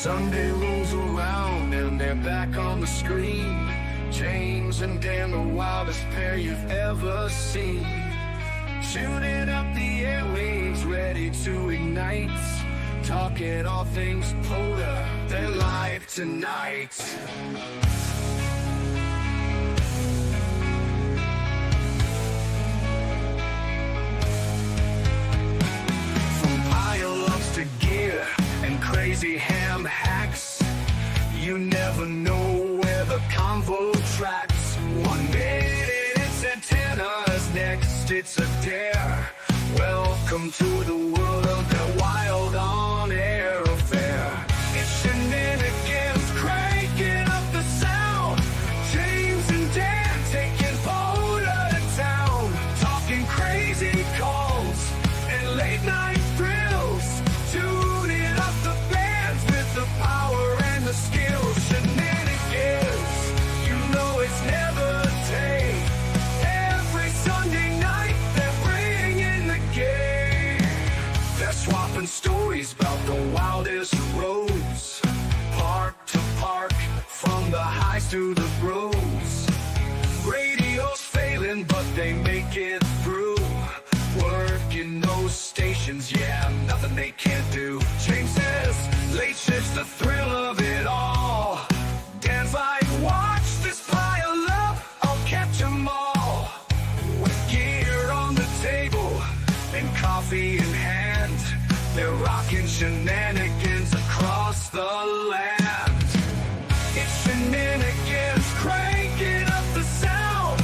Sunday rolls around and they're back on the screen. James and Dan, the wildest pair you've ever seen. Tuning up the airwaves, ready to ignite. Talking all things polar, they're live tonight. From pile-ups to gear and crazy ham hacks, you never know where the convo tracks. One minute it's antennas, next it's a dare. Welcome to the world of the wild on-air affair. It's Shenanigans, cranking up the sound. James and Dan taking Boulder to town. Talking crazy calls and late-night thrills. Tuning up the bands with the power and the skill. Shenanigans, you know it's never tame. Every Sunday night they're bringing the game. They're swapping stories about the wildest roads, park to park, from the highs to the roads. Radio's failing, but they make it through. Working those stations, yeah, nothing they can't do. James says, late shift's the thrill of it all. Dan's like, watch this pile up, I'll catch 'em all. With gear on the table and coffee in hand, they're rocking Shenanigans across the land. It's Shenanigans, cranking up the sound.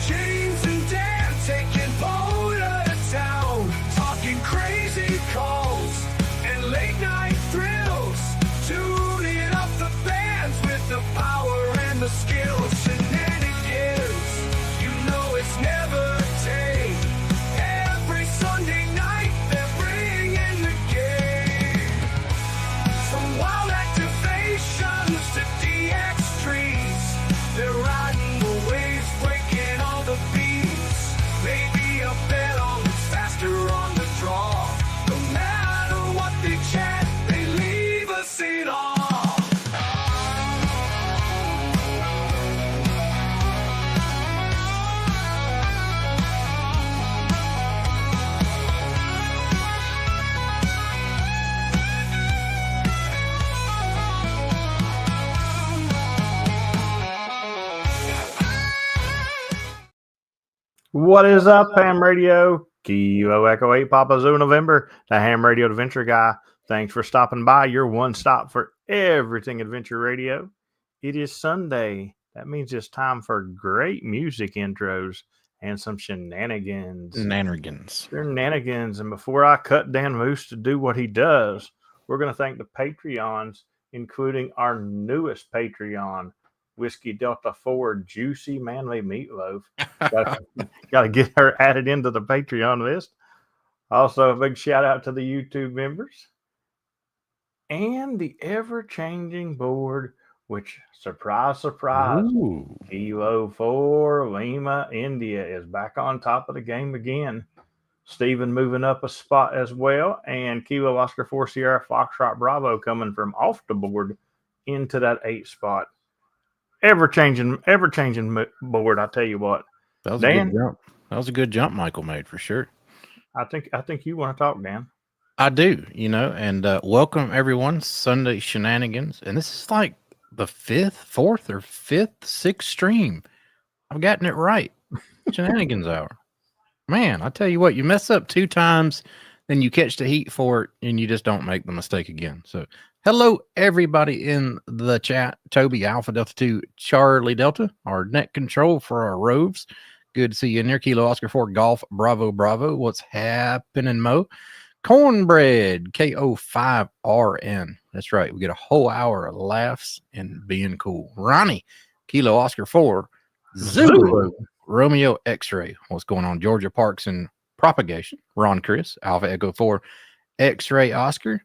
James and Dan taking Boulder to town. Talking crazy calls and late night thrills. Tuning up the bands with the power and the skill. Shenanigans, you know it's never tame. Every Sunday night they're bringing the game. From wild activations to DX trees, they're riding the waves, breaking all the beats. Maybe a bet on who's faster on the draw. No matter what they chat, they leave us in awe. What is up, Ham Radio? Kilo Echo 8 Papa Zoo November, the Ham Radio Adventure Guy. Thanks for stopping by. Your one stop for everything Adventure Radio. It is Sunday. That means it's time for great music intros and some shenanigans. Shenanigans. And before I cut Dan Moose to do what he does, we're going to thank the Patreons, including our newest Patreon, Whiskey Delta 4 Juicy Manly Meatloaf. Got to get her added into the Patreon list. Also, a big shout out to the YouTube members and the ever-changing board, which, surprise, surprise, Kilo 4 Lima India is back on top of the game again. Stephen moving up a spot as well, and Kilo Oscar 4 Sierra Foxtrot Bravo coming from off the board into that 8th spot. Ever-changing board, I tell you what. That was Dan, a good jump. That was a good jump Michael made for sure. I think you want to talk, Dan. I do, and welcome everyone, Sunday Shenanigans. And this is like the 6th stream. I've gotten it right. Shenanigans hour. Man, I tell you what, you mess up 2 times, then you catch the heat for it, and you just don't make the mistake again. So hello, everybody in the chat. Toby, Alpha Delta 2, Charlie Delta, our net control for our roves. Good to see you in there. Kilo Oscar 4, Golf, Bravo, Bravo. What's happening, Mo? Cornbread, KO5RN. That's right. We get a whole hour of laughs and being cool. Ronnie, Kilo Oscar 4, Zulu, Romeo X-Ray. What's going on? Georgia Parks and Propagation. Ron Chris, Alpha Echo 4, X-Ray Oscar.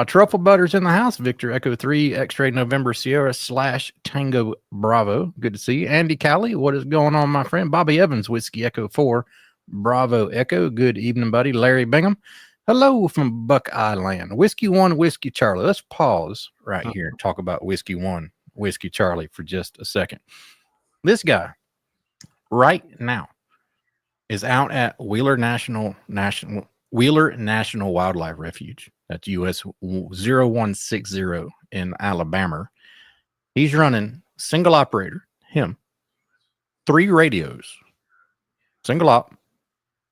Truffle Butters in the house. Victor Echo 3, X-Ray November Sierra / Tango Bravo. Good to see you. Andy Callie, what is going on, my friend? Bobby Evans, Whiskey Echo 4, Bravo Echo. Good evening, buddy. Larry Bingham, Hello from Buckeye Land. Whiskey One, Whiskey Charlie. Let's pause right here and talk about Whiskey One, Whiskey Charlie for just a second. This guy right now is out at Wheeler National Wildlife Refuge. That's US 0160 in Alabama. He's running single operator, him, 3 radios, single op,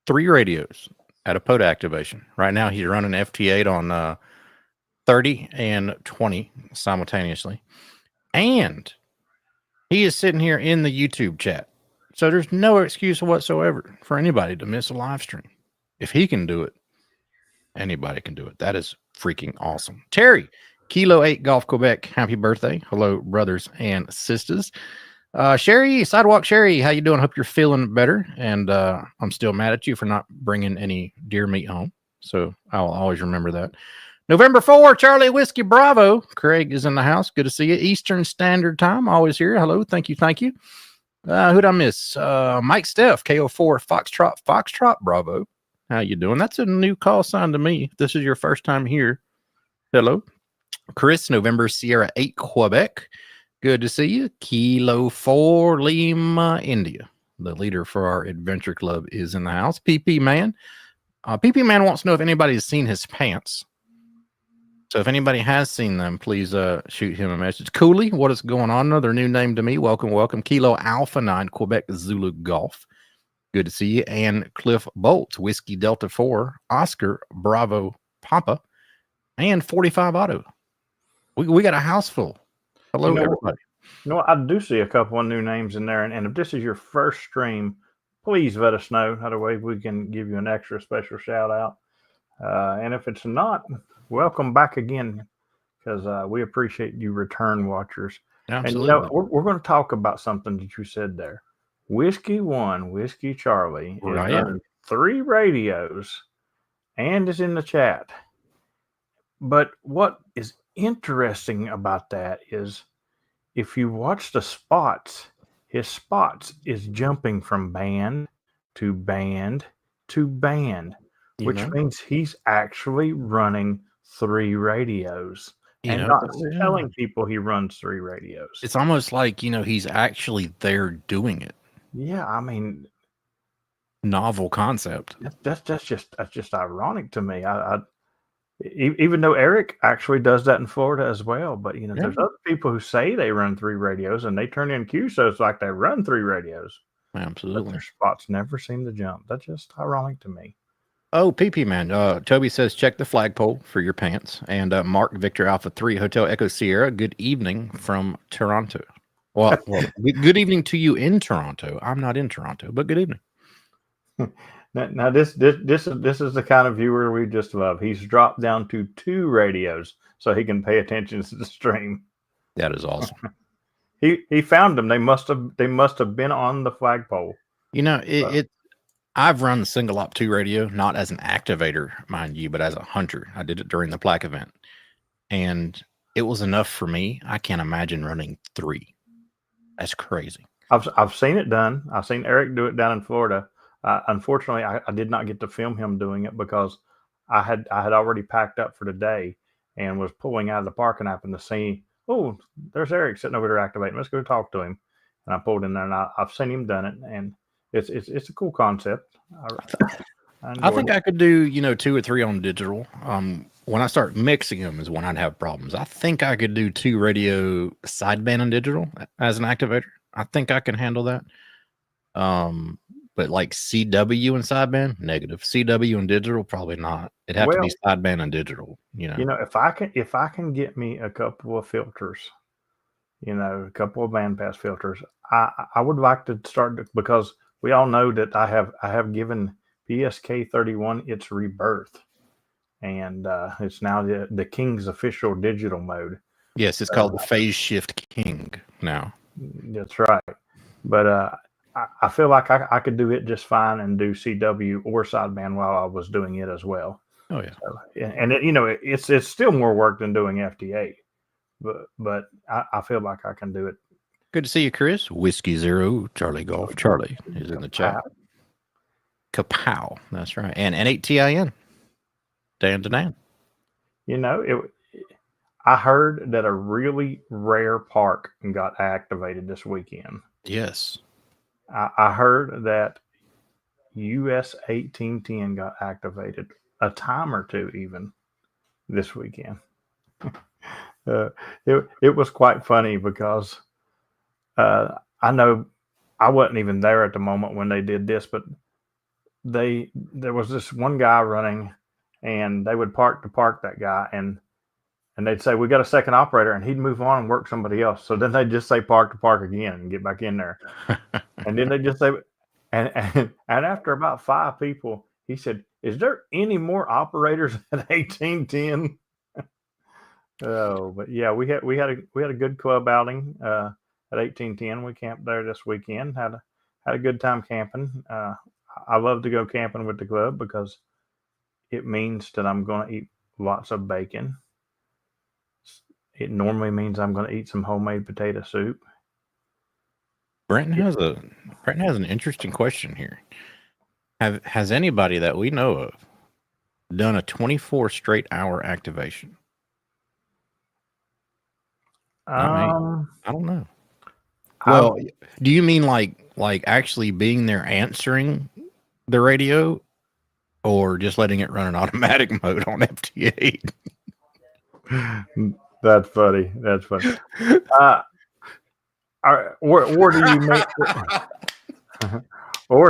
3 radios at a POTA activation. Right now, he's running FT8 on 30 and 20 simultaneously. And he is sitting here in the YouTube chat. So there's no excuse whatsoever for anybody to miss a live stream. If he can do it, anybody can do it. That is freaking awesome. Terry, Kilo 8 Golf Quebec, happy birthday. Hello, brothers and sisters. Sherry, Sidewalk Sherry, how you doing? Hope you're feeling better. And I'm still mad at you for not bringing any deer meat home. So I'll always remember that. November 4, Charlie Whiskey Bravo. Craig is in the house. Good to see you. Eastern Standard Time, always here. Hello, thank you, thank you. Who'd I miss? Mike Steph, KO4 Foxtrot Bravo. How you doing? That's a new call sign to me. If this is your first time here, hello. Chris, November Sierra 8 Quebec. Good to see you. Kilo 4 Lima, India. The leader for our adventure club is in the house. PP Man. PP Man wants to know if anybody has seen his pants. So if anybody has seen them, please shoot him a message. Cooley, what is going on? Another new name to me. Welcome, welcome. Kilo Alpha 9 Quebec Zulu Golf. Good to see you. And Cliff Bolt, Whiskey Delta 4, Oscar Bravo Papa, and 45 Auto. We got a house full. Hello, everybody. You know what? I do see a couple of new names in there. And if this is your first stream, please let us know. That way we can give you an extra special shout out. And if it's not, welcome back again, because we appreciate you return watchers. Absolutely. And we're going to talk about something that you said there. Whiskey One, Whiskey Charlie is running 3 radios and is in the chat. But what is interesting about that is if you watch the spots, his spots is jumping from band to band to band, which means he's actually running 3 radios and not telling people he runs 3 radios. It's almost like, he's actually there doing it. Yeah, I mean, novel concept. That's just ironic to me. Even though Eric actually does that in Florida as well, but there's other people who say they run 3 radios and they turn in QSOs like they run 3 radios. Absolutely. But their spots never seem to jump. That's just ironic to me. Oh, PP Man. Toby says check the flagpole for your pants. And Mark Victor Alpha 3 Hotel Echo Sierra. Good evening from Toronto. Well, good evening to you in Toronto. I'm not in Toronto, but good evening. Now this is the kind of viewer we just love. He's dropped down to 2 radios so he can pay attention to the stream. That is awesome. He found them. They must have been on the flagpole. I've run the single op 2 radio, not as an activator, mind you, but as a hunter. I did it during the plaque event, and it was enough for me. I can't imagine running 3. That's crazy. I've seen it done. I've seen Eric do it down in Florida. Unfortunately, I did not get to film him doing it because I had already packed up for the day and was pulling out of the park and happened to see, oh, there's Eric sitting over there activating. Let's go talk to him. And I pulled in there, and I've seen him done it, and it's a cool concept. I think I could do 2 or 3 on digital. When I start mixing them is when I'd have problems. I think I could do 2 radio sideband and digital as an activator. I think I can handle that. But like CW and sideband, negative. CW and digital, probably not. It'd have to be sideband and digital. If I can get me a couple of filters, a couple of bandpass filters, I would like to start, because we all know that I have given PSK 31 its rebirth, and it's now the King's official digital mode. Yes, it's called the Phase Shift King now. That's right. But I feel like I could do it just fine and do CW or sideband while I was doing it as well. Oh yeah. So, and it's still more work than doing FT8, but I feel like I can do it. Good to see you, Chris. Whiskey Zero Charlie Golf Charlie is in the chat. Kapow. That's right. And N8TIN. Dan to Dan. You know, I heard that a really rare park got activated this weekend. Yes. I heard that US 1810 got activated a time or two even this weekend. It was quite funny because I know I wasn't even there at the moment when they did this, but there was this one guy running, and they would park that guy, and they'd say we got a second operator, and he'd move on and work somebody else. So then they'd just say park again and get back in there, and then they just say, and after about 5 people, he said, "Is there any more operators at 1810?" Oh, but yeah, we had a good club outing at 1810. We camped there this weekend. Had a good time camping. I love to go camping with the club because it means that I'm going to eat lots of bacon. It normally means I'm going to eat some homemade potato soup. Brent has an interesting question here. Has anybody that we know of done a 24 straight hour activation? Not me. I don't know. Well, do you mean like actually being there answering the radio, or just letting it run in automatic mode on FT8? That's funny. That's funny. Or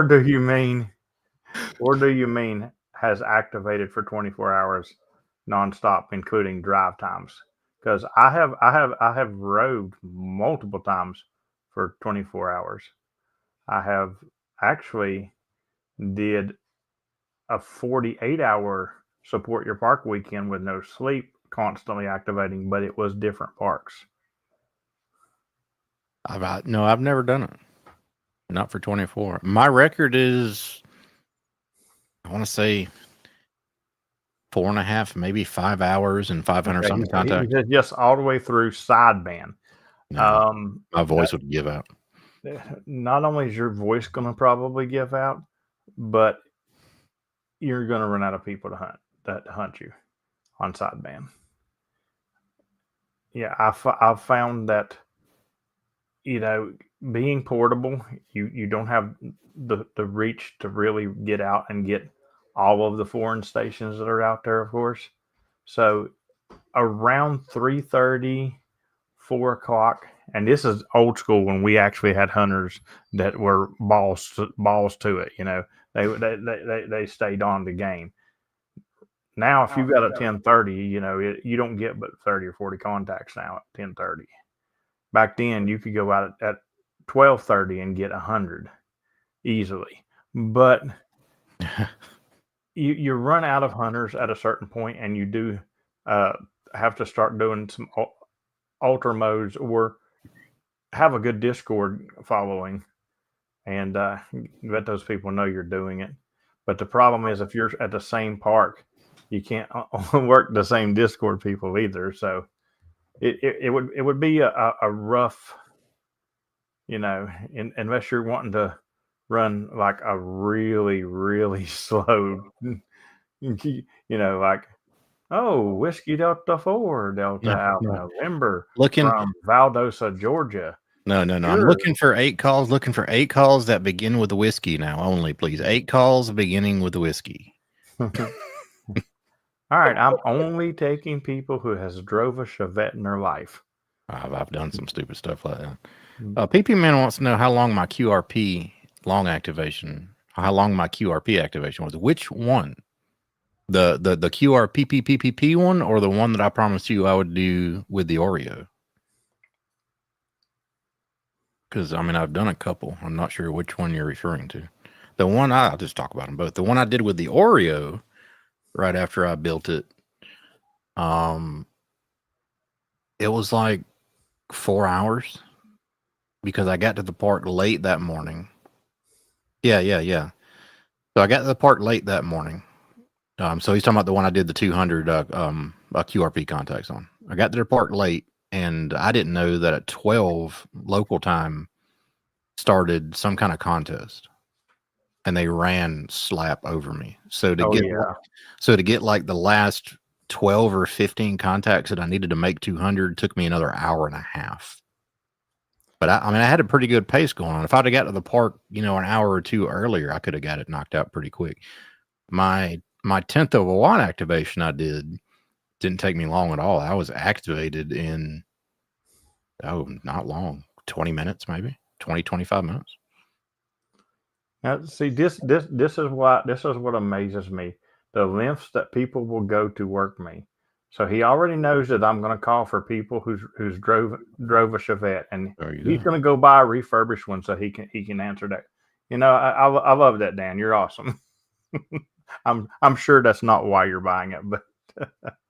do you mean? Or do you mean has activated for 24 hours nonstop, including drive times? Because I have rode multiple times for 24 hours. I have actually did a 48-hour support your park weekend with no sleep, constantly activating, but it was different parks. I've never done it. Not for 24. My record is, I want to say, 4.5, maybe 5 hours and 500 something contacts. Just all the way through sideband. No, my voice would give out. Not only is your voice going to probably give out, but you're going to run out of people to hunt you on sideband. Yeah, I've found that, being portable, you don't have the reach to really get out and get all of the foreign stations that are out there, of course. So around 3:30, 4 o'clock, and this is old school when we actually had hunters that were balls to it. They stayed on the game. Now, if you got a 10:30, you don't get but 30 or 40 contacts now at 10:30. Back then, you could go out at 12:30 and get 100 easily, but you run out of hunters at a certain point, and you do have to start doing some alter modes or have a good Discord following, and let those people know you're doing it. But the problem is, if you're at the same park, you can't work the same Discord people either. So it would be a rough, unless you're wanting to run like a really, really slow, like, Whiskey Delta 4, Delta Alpha November from Valdosta, Georgia. No. Sure. I'm looking for 8 calls. Looking for 8 calls that begin with the whiskey now only, please. 8 calls beginning with the whiskey. All right, I'm only taking people who has drove a Chevette in their life. I've done some stupid stuff like that. PP Man wants to know how long my QRP activation was. Which one? The QRPPPP one, or the one that I promised you I would do with the Oreo? Because I've done a couple. I'm not sure which one you're referring to. The one I'll just talk about them both. The one I did with the Oreo, right after I built it, it was like 4 hours because I got to the park late that morning. Yeah. So I got to the park late that morning. So he's talking about the one I did the 200 QRP contacts on. I got to the park late, and I didn't know that at 12 local time started some kind of contest. and they ran slap over me. So to Oh get yeah. like the last 12 or 15 contacts that I needed to make 200 took me another hour and a half. But I mean, I had a pretty good pace going on. If I'd have got to the park, an hour or two earlier, I could have got it knocked out pretty quick. My 10th of a one activation I didn't take me long at all. I was activated in not long, 20 minutes, maybe 20, 25 minutes. Now, see, this is what amazes me: the lengths that people will go to work me. So he already knows that I'm going to call for people who's drove a Chevette, and There you he's go. going to go buy a refurbished one so he can answer that. I love that, Dan. You're awesome. I'm sure that's not why you're buying it, but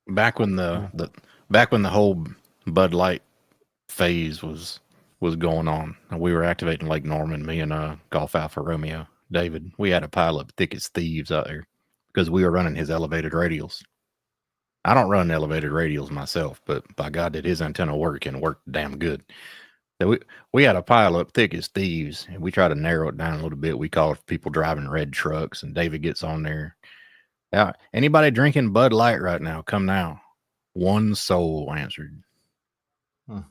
Back when the whole Bud Light phase was going on, and we were activating Lake Norman, me and Golf Alpha Romeo David, we had a pile of thick as thieves out there because we were running his elevated radials. I don't run elevated radials myself, but by God, did his antenna work, and worked damn good. So we had a pile up thick as thieves, and we tried to narrow it down a little bit. We called people driving red trucks, and David gets on there. Now, anybody drinking Bud Light right now, come now. One soul answered. Out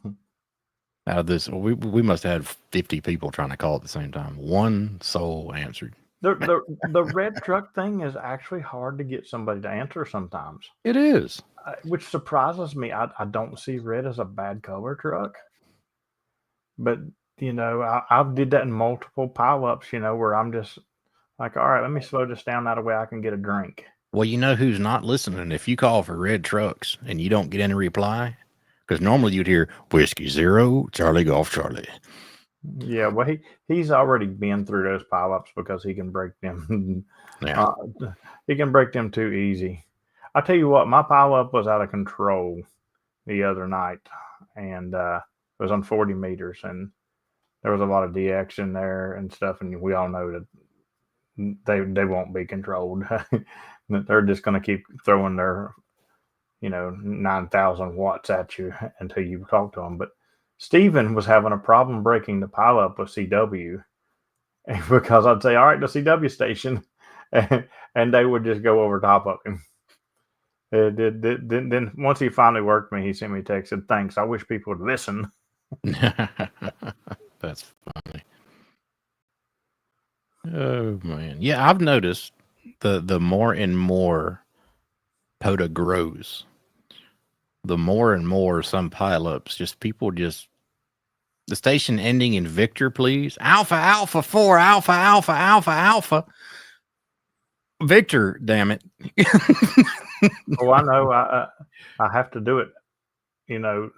of this, we must have had 50 people trying to call at the same time. One soul answered. the red truck thing is actually hard to get somebody to answer sometimes. It is. Which surprises me. I don't see red as a bad color truck, but I did that in multiple pileups. Where I'm just like, all right, let me slow this down that way I can get a drink. Well, you know who's not listening? If you call for red trucks and you don't get any reply, because normally you'd hear Whiskey Zero, Charlie Golf Charlie. Yeah, well, he's already been through those pileups because he can break them. Yeah. He can break them too easy. I tell you what, my pileup was out of control the other night, and it was on 40 meters, and there was a lot of DX in there and stuff, and we all know that they won't be controlled. They're just going to keep throwing their 9,000 watts at you until you talk to them. But Steven was having a problem breaking the pileup with CW because I'd say, all right, the CW station, and they would just go over top of him. Then once he finally worked me, he sent me a text and said, thanks. I wish people would listen. That's funny. Oh man. Yeah, I've noticed the more and more POTA grows, the more and more some pileups, the station ending in Victor, please. Alpha, Alpha 4, Alpha, Alpha, Alpha, Alpha. Victor, damn it. Oh, I know. I have to do it,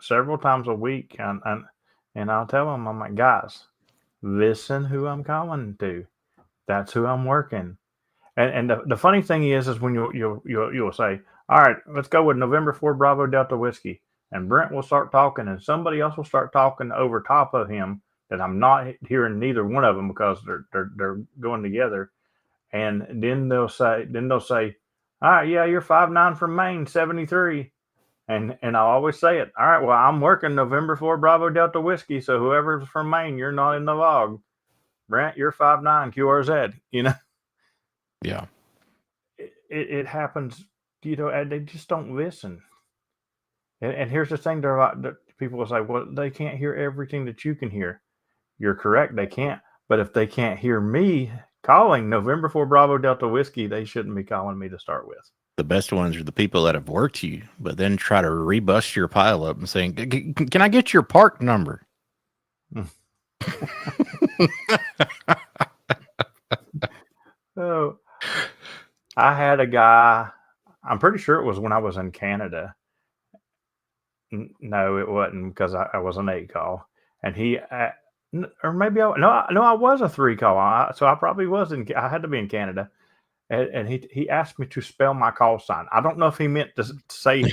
several times a week. And I'll tell them, I'm like, guys, listen who I'm calling to. That's who I'm working. And the funny thing is when you'll say, all right, let's go with November 4 Bravo Delta Whiskey. And Brent will start talking, and somebody else will start talking over top of him that I'm not hearing neither one of them because they're going together. And then they'll say, all right, yeah, you're 5'9" from Maine, 73. And I'll always say it. All right, well, I'm working November 4 Bravo Delta Whiskey, so whoever's from Maine, you're not in the log. Brent, you're 5'9" QRZ, Yeah. It happens, they just don't listen. And here's the thing, people will say, well, they can't hear everything that you can hear. You're correct, they can't. But if they can't hear me calling November 4 Bravo Delta Whiskey, they shouldn't be calling me to start with. The best ones are the people that have worked you, but then try to rebust your pile up and saying, can I get your park number? So I had a guy, I'm pretty sure it was when I was in Canada. No, it wasn't, because I was an 8 call, and he, or maybe I was a 3 call. So I probably I had to be in Canada. And he asked me to spell my call sign. I don't know if he meant to say,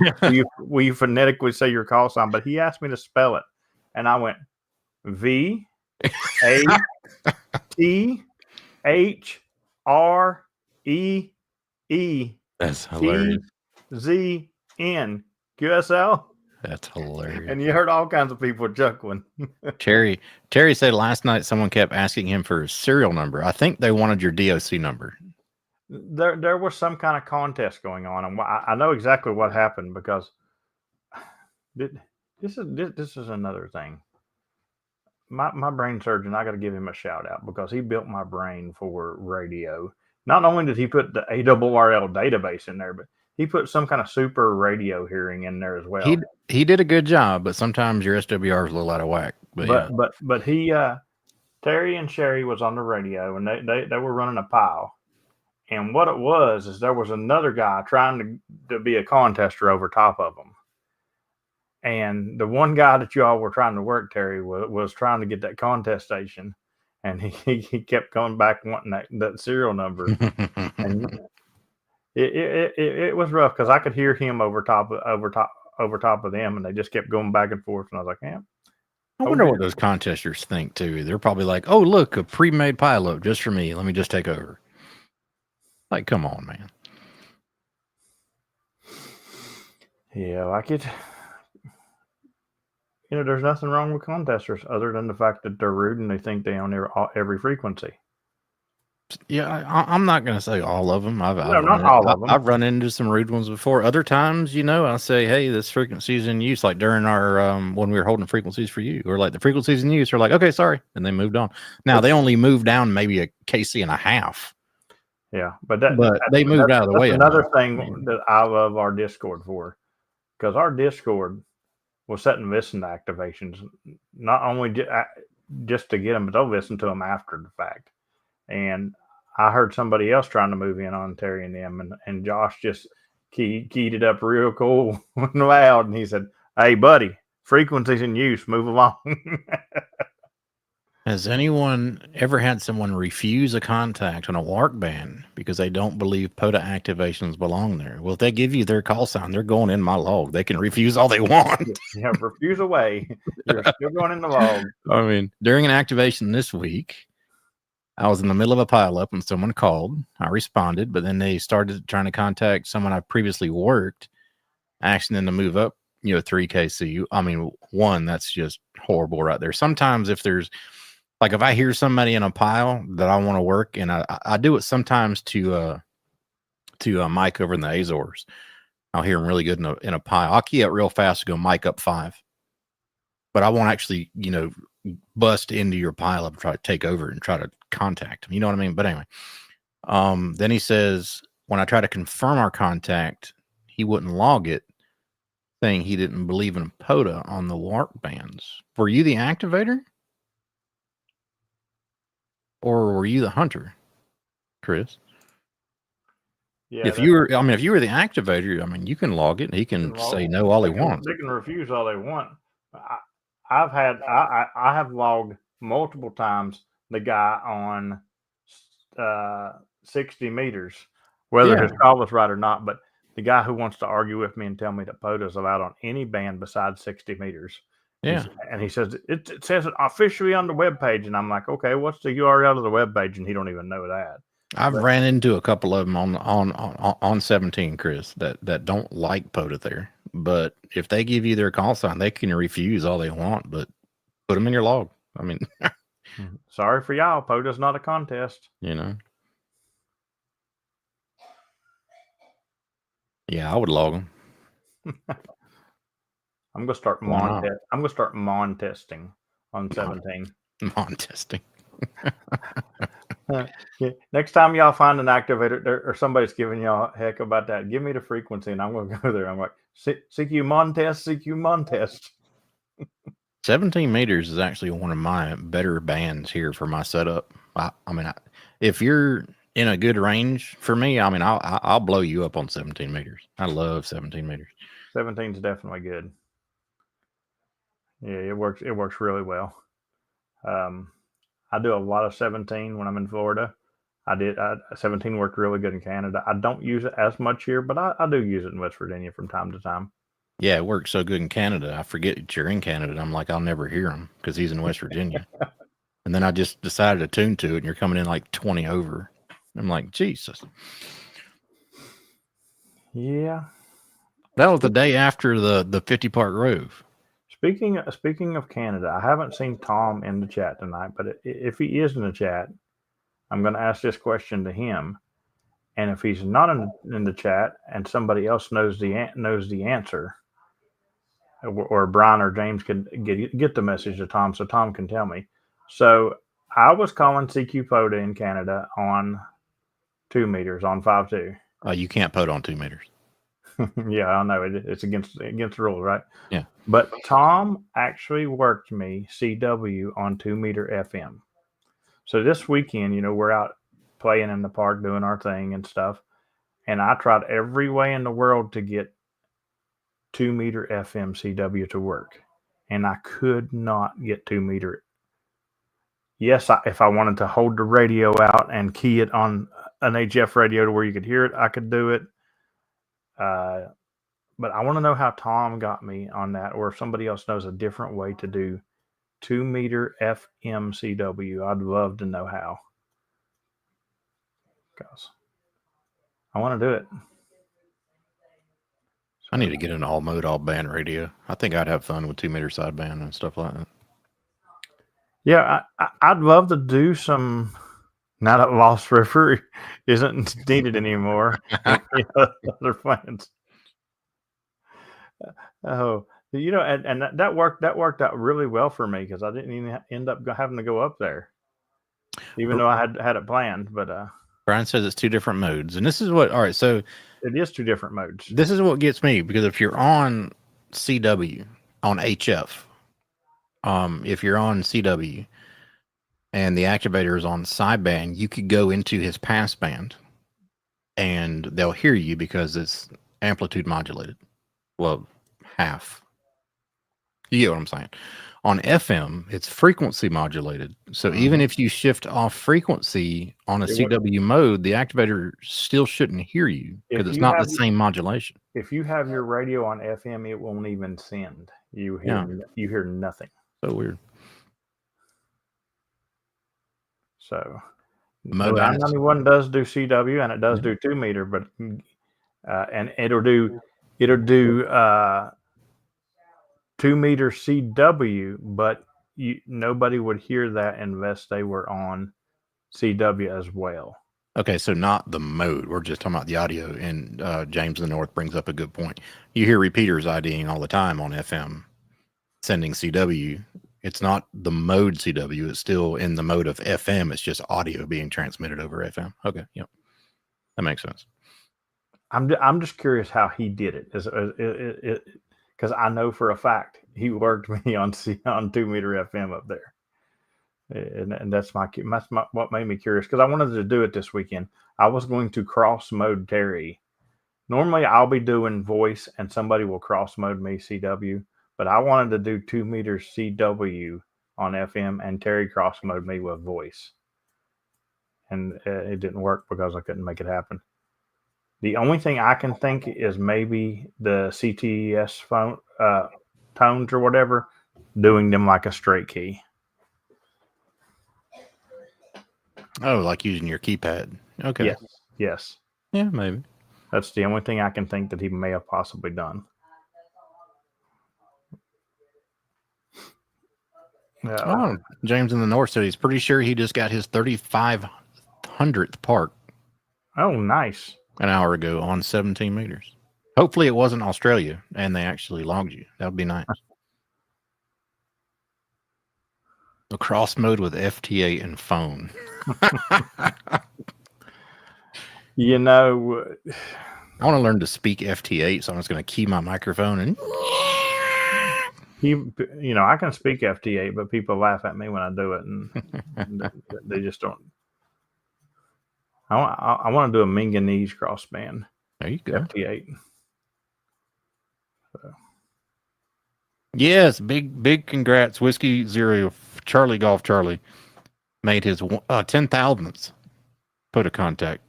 will you phonetically say your call sign, but he asked me to spell it. And I went, VATHREE. That's hilarious. TZN QSL. That's hilarious. And you heard all kinds of people chuckling. Terry said last night someone kept asking him for his serial number. I think they wanted your DOC number. There was some kind of contest going on, and I know exactly what happened because this is another thing. My brain surgeon, I got to give him a shout out because he built my brain for radio. Not only did he put the ARRL database in there, but he put some kind of super radio hearing in there as well. He did a good job, but sometimes your SWR is a little out of whack. But he Terry and Sherry was on the radio, and they were running a pile. And what it was is there was another guy trying to be a contester over top of them. And the one guy that you all were trying to work, Terry, was trying to get that contest station. And he kept coming back wanting that serial number. And it was rough because I could hear him over top of them, and they just kept going back and forth. And I was like, yeah. I wonder what those contesters think too. They're probably like, "Oh, look, a pre-made pilot just for me. Let me just take over." Like, come on, man. Yeah, like it. There's nothing wrong with contesters other than the fact that they're rude and they think they own every frequency. Yeah, I'm not going to say all of them. I've run into some rude ones before. Other times, I say, hey, this frequency's in use. Like during our, when we were holding frequencies for you, or like the frequencies in use, are like, okay, sorry. And they moved on. Now they only moved down maybe a KC and a half. Yeah. But they moved out of the way. Another thing that I love our Discord for, because our Discord was setting listen activations, not only just to get them, but they'll listen to them after the fact. And I heard somebody else trying to move in on Terry and them, and Josh just keyed it up real cool and loud. And he said, "Hey, buddy, frequencies in use, move along." Has anyone ever had someone refuse a contact on a WARC band because they don't believe POTA activations belong there? Well, if they give you their call sign, they're going in my log. They can refuse all they want. Yeah, refuse away. You're still going in the log. I mean, during an activation this week, I was in the middle of a pileup and someone called. I responded, but then they started trying to contact someone I previously worked, asking them to move up, 3KC. I mean, one, that's just horrible right there. Sometimes if there's, like if I hear somebody in a pile that I want to work, and I do it sometimes to Mike over in the Azores. I'll hear him really good in a pile. I'll key up real fast to go Mike up 5. But I won't actually, bust into your pile up and try to take over and try to contact him. You know what I mean? But anyway, then he says, when I try to confirm our contact, he wouldn't log it, saying he didn't believe in POTA on the WARC bands. Were you the activator? Or were you the hunter, Chris? Yeah. If you were the activator, you can log it and he can say no all he wants. They can refuse all they want. I have logged multiple times the guy on 60 meters, whether his call was right or not. But the guy who wants to argue with me and tell me that POTA is allowed on any band besides 60 meters. Yeah. And he says, it says it officially on the webpage. And I'm like, okay, what's the URL of the webpage? And he don't even know that. I've ran into a couple of them on 17, Chris, that don't like POTA there. But if they give you their call sign, they can refuse all they want, but put them in your log. I mean, sorry for y'all. POTA's not a contest. Yeah, I would log them. I'm gonna start I'm gonna start mon testing on 17. Mon testing. Yeah. Next time y'all find an activator or somebody's giving y'all heck about that, give me the frequency and I'm gonna go there. I'm like, CQ mon test. 17 meters is actually one of my better bands here for my setup. If you're in a good range for me, I'll blow you up on 17 meters. I love 17 meters. 17 is definitely good. Yeah, it works really well. I do a lot of 17 when I'm in Florida. 17 worked really good in Canada. I don't use it as much here, but I do use it in West Virginia from time to time. Yeah, it works so good in Canada. I forget that you're in Canada. I'm like, I'll never hear him because he's in West Virginia. And then I just decided to tune to it, and you're coming in like 20 over. I'm like, Jesus. Yeah. That was the day after the 50 Park Grove. Speaking of Canada, I haven't seen Tom in the chat tonight, but if he is in the chat, I'm going to ask this question to him. And if he's not in the chat and somebody else knows the answer, or Brian or James can get the message to Tom so Tom can tell me. So I was calling CQ POTA in Canada on 2 meters on 5.2. You can't put on 2 meters. Yeah, I know it's against the rules, right? Yeah. But Tom actually worked me CW on 2 meter FM. So this weekend, we're out playing in the park doing our thing and stuff. And I tried every way in the world to get 2 meter FM CW to work. And I could not get 2 meter. Yes, if I wanted to hold the radio out and key it on an HF radio to where you could hear it, I could do it. But I want to know how Tom got me on that, or if somebody else knows a different way to do 2 meter FM CW. I'd love to know how. Because I want to do it. I need to get an all mode, all band radio. I think I'd have fun with 2 meter sideband and stuff like that. Yeah, I'd love to do some. Now that Lost River isn't needed anymore, other plans. Oh, and that worked out really well for me because I didn't even end up having to go up there, even though I had it planned. But Brian says it's 2 different modes, and this is what. All right, so it is 2 different modes. This is what gets me, because if you're on CW on HF, if you're on CW and the activator is on sideband, you could go into his passband and they'll hear you because it's amplitude modulated. Well, half. You get what I'm saying? On FM, it's frequency modulated. So even if you shift off frequency on a CW mode, the activator still shouldn't hear you because it's not the same modulation. If you have your radio on FM, it won't even send. You hear nothing. So weird. So, 991 does do CW and it does do 2 meter, but and it'll do 2 meter CW, but nobody would hear that unless they were on CW as well. Okay, so not the mode. We're just talking about the audio. And James in the North brings up a good point. You hear repeaters IDing all the time on FM, sending CW. It's not the mode CW. It's still in the mode of FM. It's just audio being transmitted over FM. Okay, yep, that makes sense. I'm just curious how he did it. Because I know for a fact he worked me on 2 meter FM up there, and that's what made me curious, because I wanted to do it this weekend. I was going to cross mode Terry. Normally I'll be doing voice and somebody will cross mode me CW, but I wanted to do 2 meter CW on FM and Terry cross mode me with voice, and it didn't work because I couldn't make it happen. The only thing I can think is maybe the CTES phone tones or whatever, doing them like a straight key. Oh, like using your keypad. Okay. Yes. Yeah, maybe. That's the only thing I can think that he may have possibly done. James in the North said he's pretty sure he just got his 3,500th park. Oh, nice. An hour ago on 17 meters. Hopefully it wasn't Australia and they actually logged you. That would be nice. The cross mode with FT8 and phone. I want to learn to speak FT8, so I'm just going to key my microphone and I can speak FT8, but people laugh at me when I do it, and they just don't. I want to do a Minganese crossband. There you go. FT8. So. Yes, big congrats. Whiskey Zero, Charlie Golf Charlie made his 10,000th POTA contact.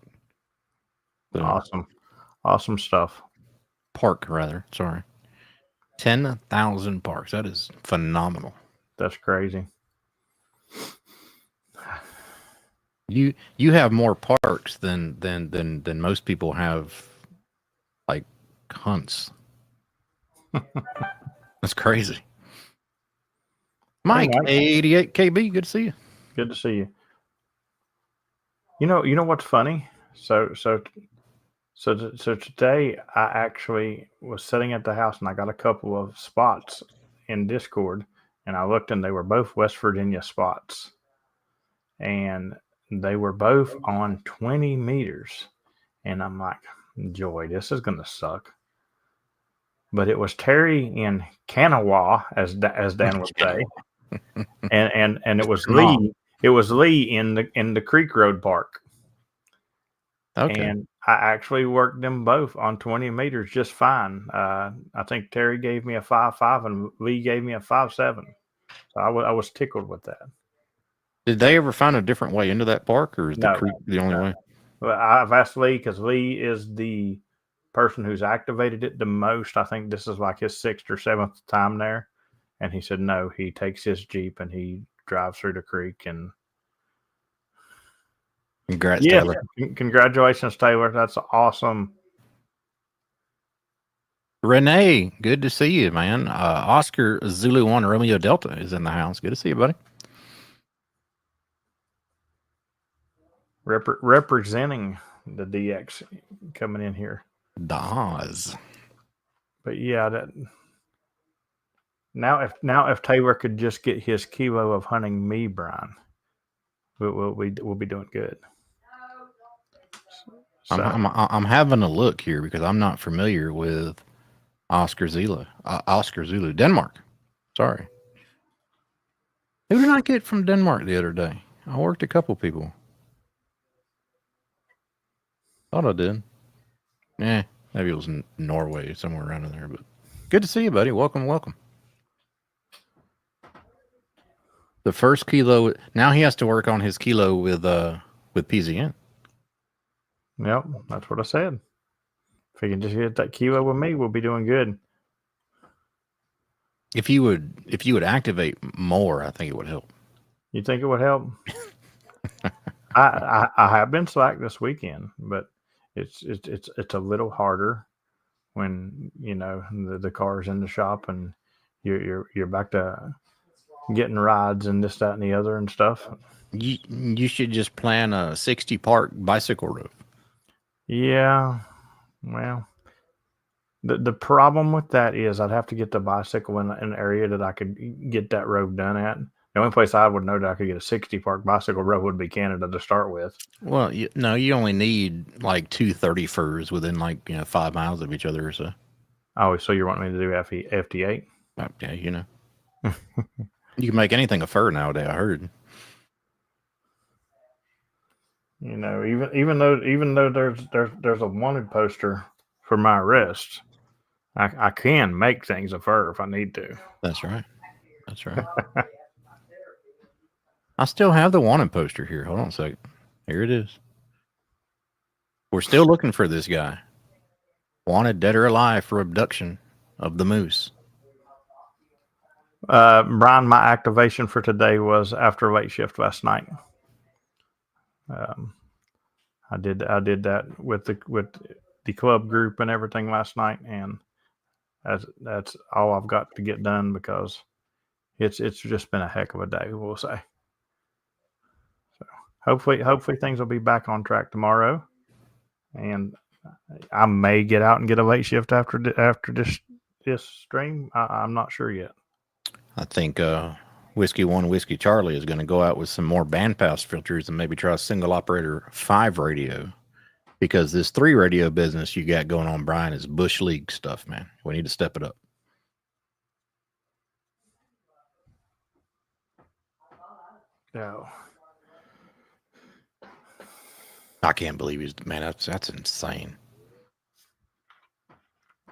So, awesome stuff. Park, rather. Sorry. 10,000 parks. That is phenomenal. That's crazy. You have more parks than most people have, like, hunts. That's crazy. Hey, Mike, Mike. 88 KB, good to see you. Good to see you. You know what's funny? So today I actually was sitting at the house and I got a couple of spots in Discord, and I looked and they were both West Virginia spots, and they were both on 20 meters, and I'm like, joy, this is gonna suck. But it was Terry in Kanawha, as Dan would say, and it was Kanawha. Lee. It was Lee in the Creek Road Park. Okay. And I actually worked them both on 20 meters just fine. I think Terry gave me a 5.5 and Lee gave me a 5.7. So I was tickled with that. Did they ever find a different way into that park, or is the No, creek the only way? but I've asked Lee because Lee is the person who's activated it the most. I think this is like his 6th or 7th time there. And he said, no, he takes his Jeep and he drives through the creek. And Congrats, yeah, Taylor. congratulations, Taylor. That's awesome. Renee, good to see you, man. Oscar Zulu 1 Romeo Delta is in the house. Good to see you, buddy. Representing the DX coming in here. Dawes. But yeah, that now if Taylor could just get his kilo of hunting me, Brian, we'll be doing good. So, I'm having a look here because I'm not familiar with Oscar Zulu. Oscar Zulu, Denmark. Sorry. Who did I get from Denmark the other day? I worked a couple people. Thought I did. Yeah, maybe it was in Norway, somewhere around in there. But good to see you, buddy. Welcome. The first kilo. Now he has to work on his kilo with PZN. yep, that's what I said. If he can just hit that kilo with me, we'll be doing good. If you would activate more, I think it would help. You think it would help? I have been slack this weekend, but it's a little harder when the car's in the shop and you're back to getting rides and this, that, and the other and stuff. You should just plan a 60 park bicycle route. Yeah, well, the problem with that is I'd have to get the bicycle in an area that I could get that road done at. The only place I would know that I could get a 60 park bicycle road would be Canada to start with. Well, you only need like 2 30-furs within 5 miles of each other or so. Oh, so you're wanting me to do FT8? Yeah, you can make anything a fur nowadays, I heard. Even though there's a wanted poster for my arrest, I can make things a fur if I need to. That's right. I still have the wanted poster here. Hold on a second. Here it is. We're still looking for this guy. Wanted dead or alive for abduction of the moose. Brian, my activation for today was after late shift last night. I did that with the club group and everything last night, and that's all I've got to get done because it's just been a heck of a day, we'll say. So hopefully things will be back on track tomorrow, and I may get out and get a late shift after this stream. I'm not sure yet. I think Whiskey 1 Whiskey Charlie is going to go out with some more bandpass filters and maybe try a single operator 5 radio, because this 3 radio business you got going on, Brian, is Bush League stuff, man. We need to step it up. No. I can't believe he's, man, that's insane.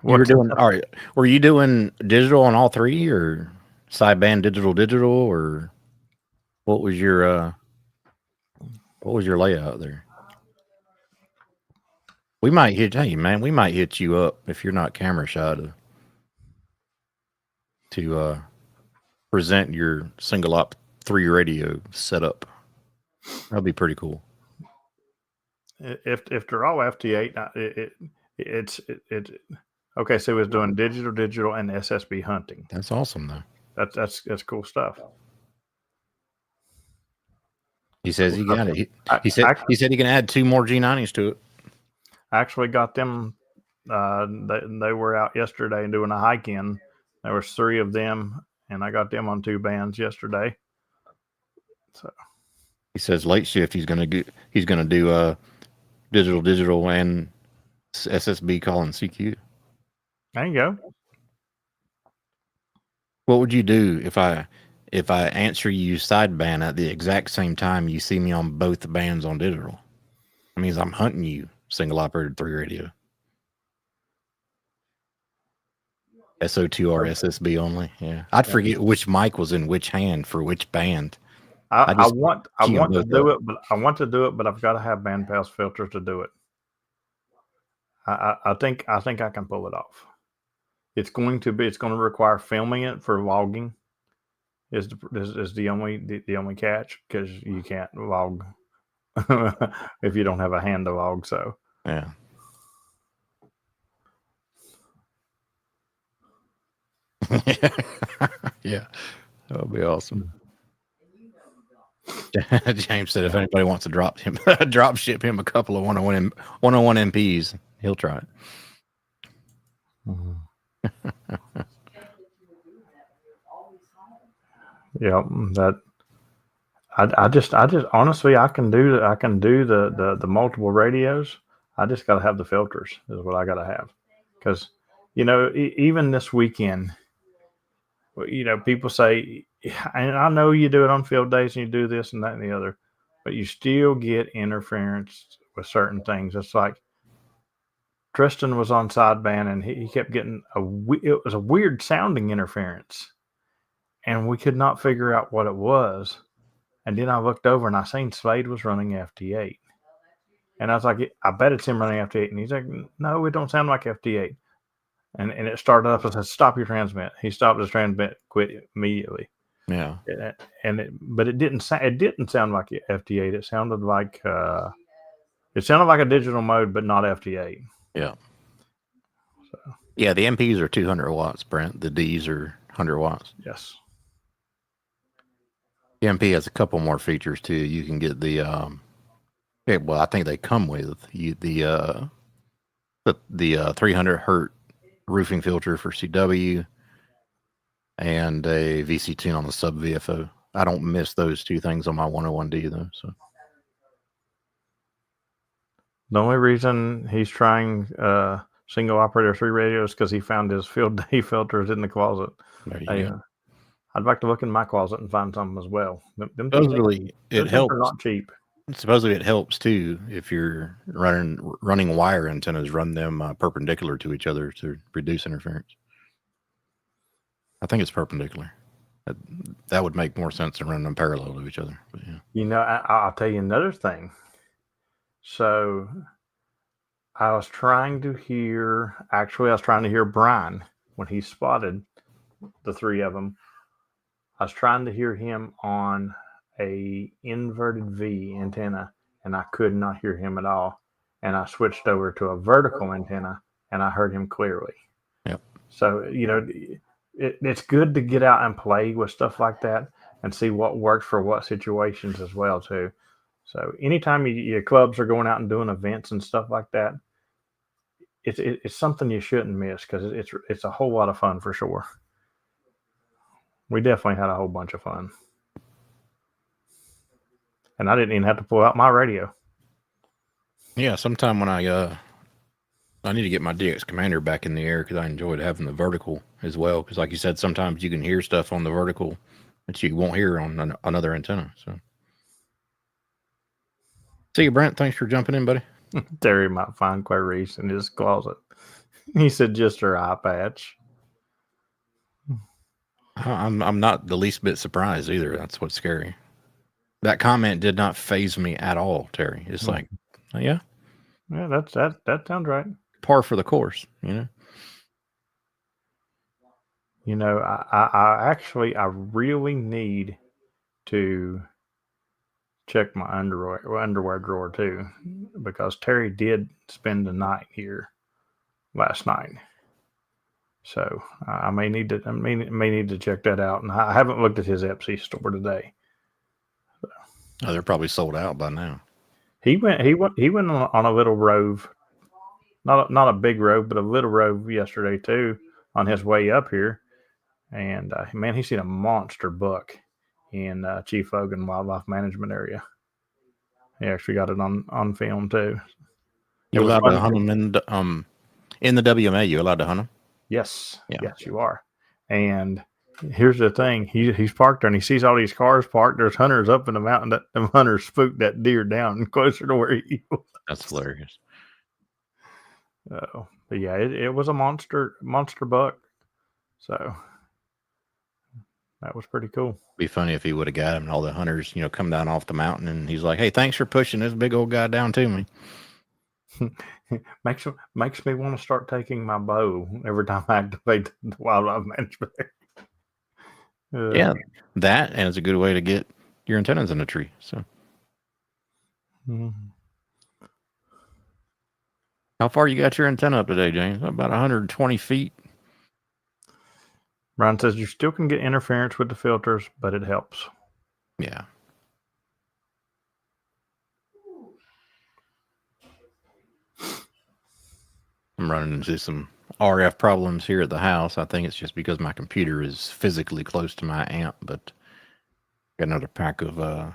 All right. Were you doing digital on all 3 or sideband digital, or what was your layout there? We might hit you up if you're not camera shy to present your single op 3 radio setup. That'd be pretty cool. If they're all FT8, it's Okay, so he was doing digital, and SSB hunting. That's awesome, though. That's cool stuff. He says he got it. I He said he can add 2 more G90s to it. I actually got them. They were out yesterday and doing a hike in. There was 3 of them, and I got them on 2 bands yesterday. So he says late shift he's gonna do digital and SSB calling CQ. there you go. What would you do if I answer you sideband at the exact same time you see me on both bands on digital? That means I'm hunting you, single operated 3 radio. SO2R SSB only. Yeah. I'd forget which mic was in which hand for which band. I want to do it, but I've got to have band pass filters to do it. I think I can pull it off. It's going to require filming it for logging. Is the only catch, because you can't log if you don't have a hand to log. So yeah. Yeah, that would be awesome. James said if anybody wants to drop ship him a couple of 101 MPs, he'll try it. Yeah, that I just honestly I can do the multiple radios. I just got to have the filters is what I got to have, because even this weekend, people say, and I know you do it on field days and you do this and that and the other, but you still get interference with certain things. It's like Tristan was on sideband and he kept getting it was a weird sounding interference, and we could not figure out what it was. And then I looked over and I seen Slade was running FT8, and I was like, I bet it's him running FT8, and he's like, no, it don't sound like FT8. And it started up and said, stop your transmit. He stopped his transmit, quit immediately. Yeah. But it didn't sound like FT8. It sounded like a digital mode, but not FT8. Yeah. So. Yeah, the MPs are 200 watts, Brent. The Ds are 100 watts. Yes. The MP has a couple more features too. You can get the I think they come with the 300 hertz roofing filter for CW and a VC tune on the sub VFO. I don't miss those 2 things on my 101D though. So the only reason he's trying single operator 3 radios because he found his field day filters in the closet. There you go. I'd like to look in my closet and find some as well. Supposedly it helps. Are not cheap. Supposedly it helps too if you're running wire antennas. Run them perpendicular to each other to reduce interference. I think it's perpendicular. That would make more sense than running them parallel to each other. But yeah. I'll tell you another thing. So I was trying to hear Brian when he spotted the 3 of them. I was trying to hear him on a inverted V antenna, and I could not hear him at all. And I switched over to a vertical antenna, and I heard him clearly. Yep. So, it's good to get out and play with stuff like that and see what works for what situations as well, too. So anytime your clubs are going out and doing events and stuff like that, it's something you shouldn't miss, because it's a whole lot of fun for sure. We definitely had a whole bunch of fun. And I didn't even have to pull out my radio. Yeah, sometime when I need to get my DX Commander back in the air, because I enjoyed having the vertical as well. Because like you said, sometimes you can hear stuff on the vertical that you won't hear on another antenna. So, see you, Brent. Thanks for jumping in, buddy. Terry might find Clarice in his closet. He said just her eye patch. I'm not the least bit surprised either. That's what's scary. That comment did not faze me at all, Terry. It's like, yeah, that sounds right. Par for the course, I really need to check my underwear drawer too, because Terry did spend the night here last night. So I may need to check that out. And I haven't looked at his Etsy store today. Oh, they're probably sold out by now. He went on a little rove, not a big rove, but a little rove yesterday too on his way up here. And man, he's seen a monster buck in Chief Hogan Wildlife Management Area. He actually got it on film too. You allowed to hunt them in the WMA? You allowed to hunt them? Yes, Yeah. yes, you are. And here's the thing: he's parked there, and he sees all these cars parked. There's hunters up in the mountain. That the hunters spooked that deer down closer to where he was. That's hilarious. But yeah, it was a monster buck. So that was pretty cool. Be funny if he would have got him and all the hunters, come down off the mountain and he's like, "Hey, thanks for pushing this big old guy down to me." makes me want to start taking my bow every time I activate the wildlife management. Yeah, that, and it's a good way to get your antennas in a tree. So, How far you got your antenna up today, James? About 120 feet. Brian says you still can get interference with the filters, but it helps. Yeah. I'm running into some RF problems here at the house. I think it's just because my computer is physically close to my amp, but got another pack of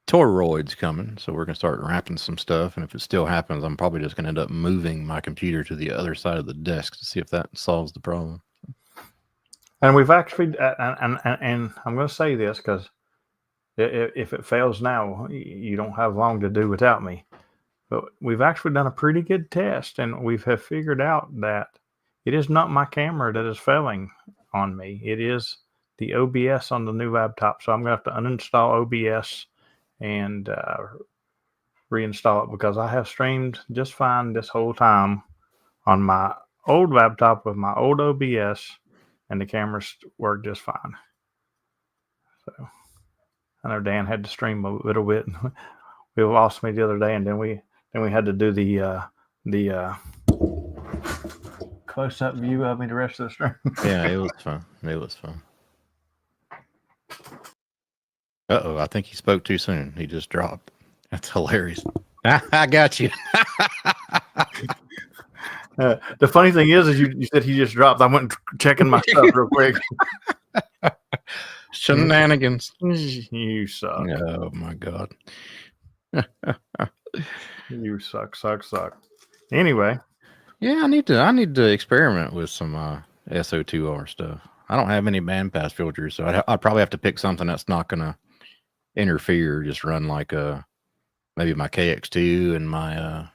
toroids coming, so we're going to start wrapping some stuff, and if it still happens, I'm probably just going to end up moving my computer to the other side of the desk to see if that solves the problem. And we've actually, and I'm going to say this because if it fails now, you don't have long to do without me. But we've actually done a pretty good test, and we have figured out that it is not my camera that is failing on me. It is the OBS on the new laptop. So I'm going to have to uninstall OBS and reinstall it, because I have streamed just fine this whole time on my old laptop with my old OBS, and the cameras work just fine. So I know Dan had to stream a little bit. We lost me the other day, and then we had to do the close-up view of me the rest of the stream. Yeah, it was fun. It was fun. Uh-oh, I think he spoke too soon. He just dropped. That's hilarious. I got you. The funny thing is you said he just dropped. I went checking my stuff real quick. Shenanigans. You suck. Oh, my God. You suck. Anyway. Yeah, I need to experiment with some SO2R stuff. I don't have any bandpass filters, so I'd probably have to pick something that's not going to interfere. Just run like maybe my KX2 and my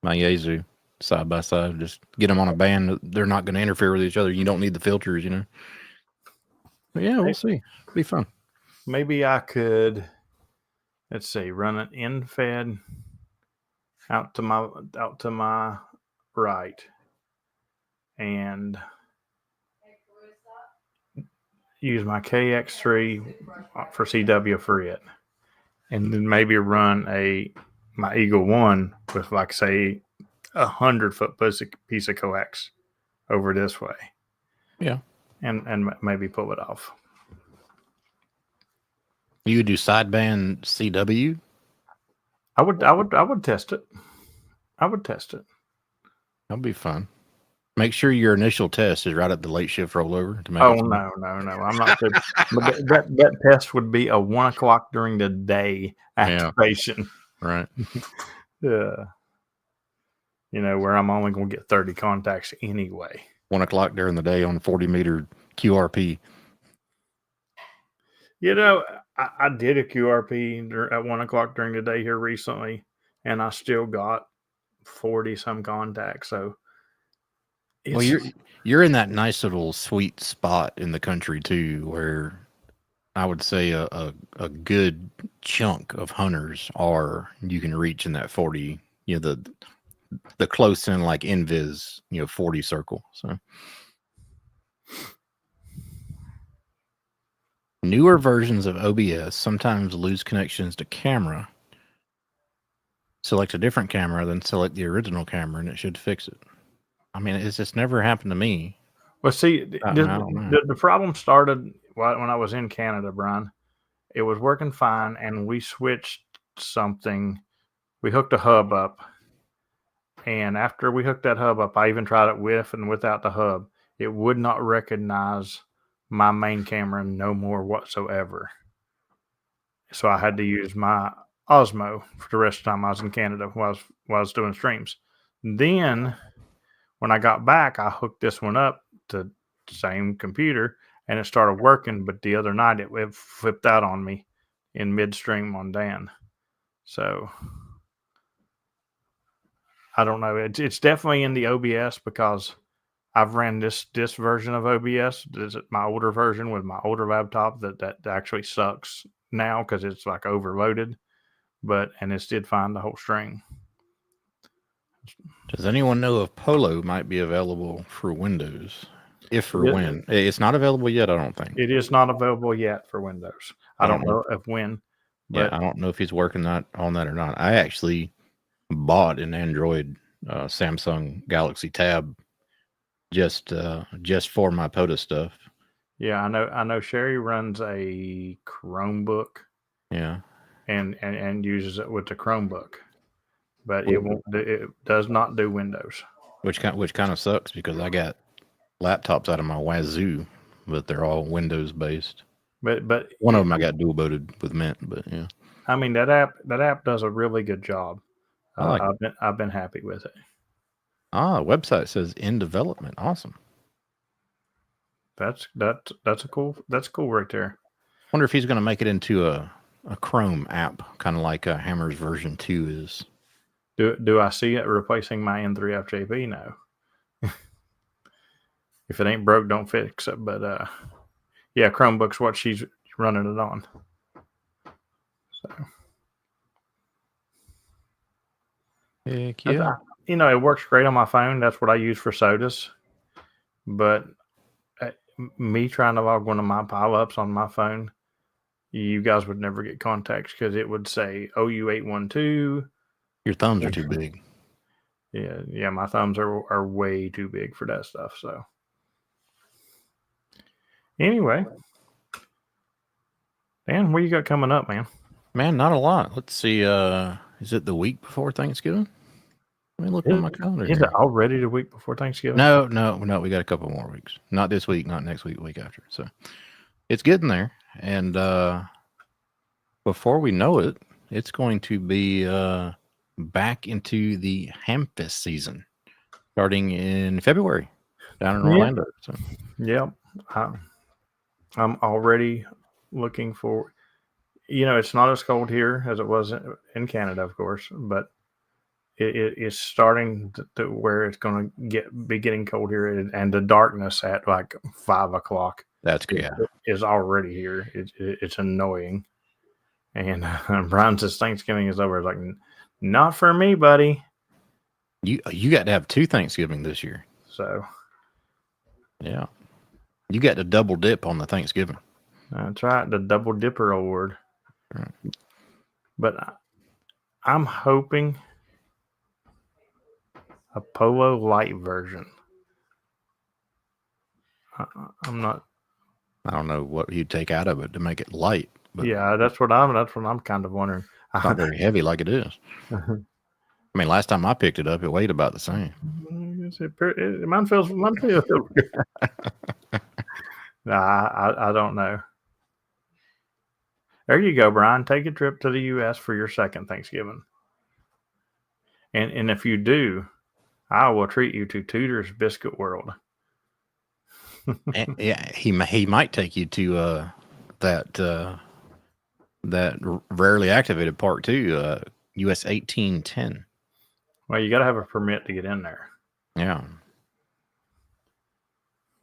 my Yaesu side by side. Just get them on a band. They're not going to interfere with each other. You don't need the filters, But yeah, we'll see. It'll be fun. Maybe I could, let's see, run an in-fed out to my right and use my KX3 for CW for it, and then maybe run my Eagle 1 with, like, say, 100-foot piece of coax over this way. Yeah, and maybe pull it off. You would do sideband CW? I would test it. I would test it. That'd be fun. Make sure your initial test is right at the late shift rollover. To make no. I'm not good. But that test would be a 1 o'clock during the day activation. Yeah. Right. Yeah. Where I'm only going to get 30 contacts anyway. 1 o'clock during the day on 40-meter QRP. I did a QRP at 1 o'clock during the day here recently, and I still got 40 some contacts. So, well, you're in that nice little sweet spot in the country too, where I would say a good chunk of hunters you can reach in that 40. The close in, like Invis, 40 circle. So. Newer versions of OBS sometimes lose connections to camera. select a different camera, then select the original camera, and it should fix it. I mean, it's just never happened to me. Well, see, I don't know. the problem started when I was in Canada, Brian. It was working fine, and we switched something. We hooked a hub up, and after we hooked that hub up, I even tried it with and without the hub. It would not recognize my main camera no more whatsoever. So I had to use my Osmo for the rest of the time I was in Canada while I was doing streams. Then when I got back, I hooked this one up to the same computer and it started working. But the other night it flipped out on me in midstream on Dan. So I don't know. It's definitely in the OBS because I've ran this version of OBS. This is my older version with my older laptop that actually sucks now because it's like overloaded. And it did find the whole string. Does anyone know if Polo might be available for Windows? If or when? It's not available yet, I don't think. It is not available yet for Windows. I don't know if when. But yeah, I don't know if he's working on that or not. I actually bought an Android Samsung Galaxy Tab just for my POTA stuff. Yeah, I know Sherry runs a Chromebook. Yeah. And uses it with the Chromebook. But it does not do Windows. Which kind of sucks because I got laptops out of my wazoo, but they're all Windows based. But one of them I got dual booted with Mint, but yeah. I mean that app does a really good job. I've been happy with it. The website says in development. Awesome. That's cool right there. Wonder if he's going to make it into a Chrome app, kind of like Hammer's version 2 is. Do I see it replacing my N3FJP? No. If it ain't broke, don't fix it. But yeah, Chromebook's what she's running it on. So. Heck yeah. It works great on my phone. That's what I use for sodas. But me trying to log one of my pileups on my phone, you guys would never get contacts because it would say OU812. Your thumbs are too big. Yeah, my thumbs are way too big for that stuff. So anyway, Dan, what you got coming up, man? Man, not a lot. Let's see. Is it the week before Thanksgiving? Let me look on my calendar. Is it already the week before Thanksgiving? No. We got a couple more weeks. Not this week, not next week, week after. So it's getting there. And before we know it, it's going to be back into the Hamfest season, starting in February down in Orlando. So, yeah, I'm already looking for. It's not as cold here as it was in Canada, of course, but it is starting to where it's going to be getting cold here, and the darkness at like 5 o'clock. That's good. Is already here. It's annoying. And Brian says Thanksgiving is over. It's like, not for me, buddy. You got to have 2 Thanksgiving this year. So, yeah, you got to double dip on the Thanksgiving. That's right, the Double Dipper Award. Right. But I'm hoping a Polo Light version. I'm not. I don't know what you'd take out of it to make it light. But yeah, that's what I'm kind of wondering. It's not very heavy like it is. I mean, last time I picked it up, it weighed about the same. Mine feels good. Nah, I don't know. There you go, Brian. Take a trip to the U.S. for your second Thanksgiving. And if you do, I will treat you to Tudor's Biscuit World. And, yeah, he might take you to that rarely activated park too, US 1810. Well, you got to have a permit to get in there. Yeah.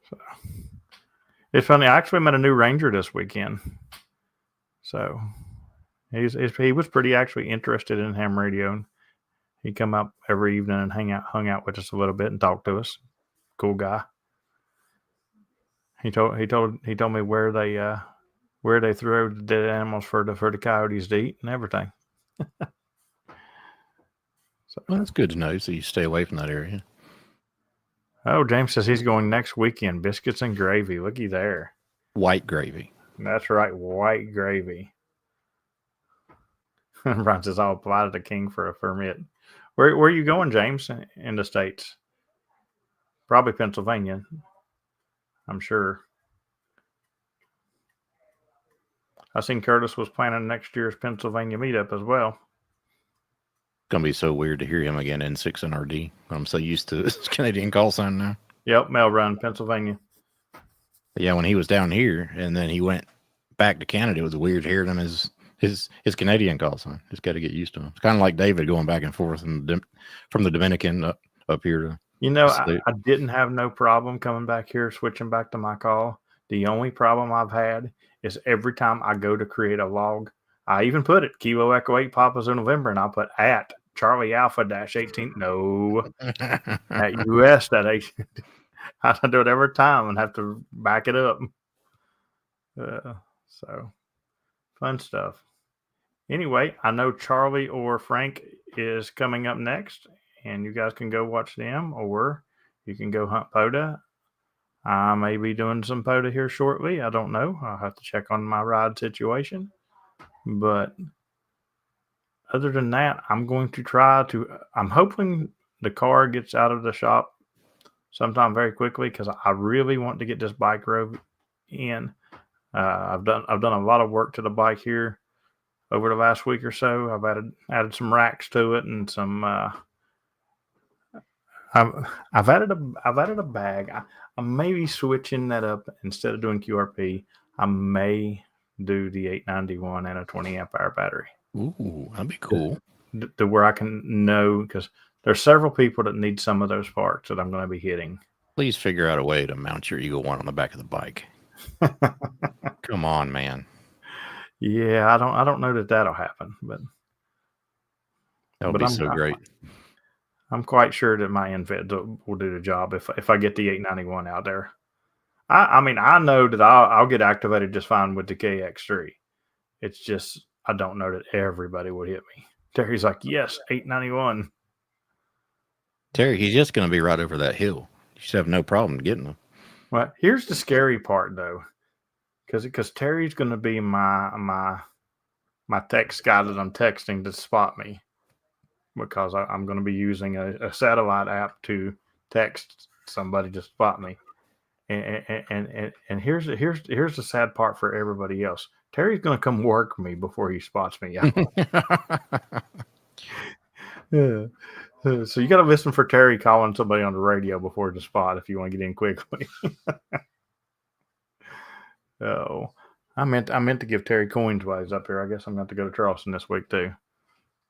So it's funny. I actually met a new ranger this weekend. So he was pretty actually interested in ham radio. And he'd come up every evening and hung out with us a little bit and talk to us. Cool guy. He told me where they threw the dead animals for the coyotes to eat and everything. Well, that's good to know. So you stay away from that area. Oh, James says he's going next weekend. Biscuits and gravy. Looky there. White gravy. That's right, white gravy. Brian says I'll apply to the king for a permit. Where are you going, James? In the States? Probably Pennsylvania. I'm sure. I seen Curtis was planning next year's Pennsylvania meetup as well. It's gonna be so weird to hear him again in N6NRD. I'm so used to this Canadian call sign now. Yep, Mail Run, Pennsylvania. But yeah, when he was down here and then he went back to Canada, it was weird hearing him his Canadian call sign. Just got to get used to him. It's kind of like David going back and forth from the Dominican up here to. You know, I didn't have no problem coming back here, switching back to my call. The only problem I've had is every time I go to create a log, I even put it Kilo Echo 8 Papa's in November, and I put at Charlie Alpha -18. No, at US that 18. I do it every time and have to back it up. So fun stuff. Anyway, I know Charlie or Frank is coming up next, and you guys can go watch them, or you can go hunt POTA. I may be doing some POTA here shortly. I don't know. I'll have to check on my ride situation. But other than that, I'm going to I'm hoping the car gets out of the shop sometime very quickly, because I really want to get this bike rode in. I've done a lot of work to the bike here over the last week or so. I've added some racks to it and some. I've added a bag. I may be switching that up. Instead of doing QRP, I may do the 891 and a 20 amp hour battery. Ooh, that'd be cool. To where I can know, because there's several people that need some of those parts that I'm going to be hitting. Please figure out a way to mount your Eagle One on the back of the bike. Come on, man. Yeah, I don't know that that'll happen, but That would be so great. I'm quite sure that my InFed will do the job if I get the 891 out there. I mean, I know that I'll get activated just fine with the KX3. It's just I don't know that everybody would hit me. Terry's like, yes, 891. Terry, he's just going to be right over that hill. You should have no problem getting him. Well, here's the scary part, though, because Terry's going to be my text guy that I'm texting to spot me, because I'm going to be using a satellite app to text somebody to spot me. And here's the sad part for everybody else. Terry's going to come work me before he spots me. Yeah. So you got to listen for Terry calling somebody on the radio before the spot if you want to get in quickly. Oh, I meant to give Terry coins while he's up here. I guess I'm going to have to go to Charleston this week too.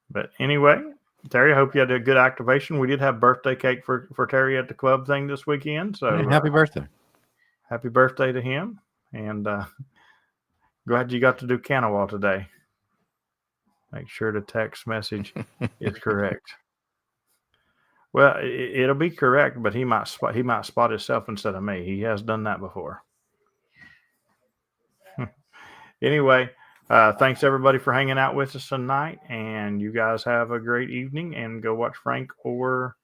But anyway, Terry, I hope you had a good activation. We did have birthday cake for Terry at the club thing this weekend. So happy birthday. Happy birthday to him. And glad you got to do Kanawha today. Make sure the text message is correct. Well, it'll be correct, but he might spot himself instead of me. He has done that before. Anyway, thanks everybody for hanging out with us tonight, and you guys have a great evening, and go watch Frank or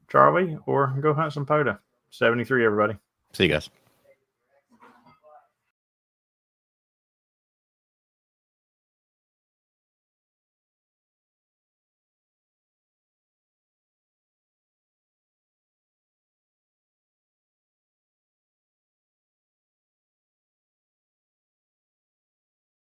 Charlie or go hunt some POTA. 73, everybody. See you guys.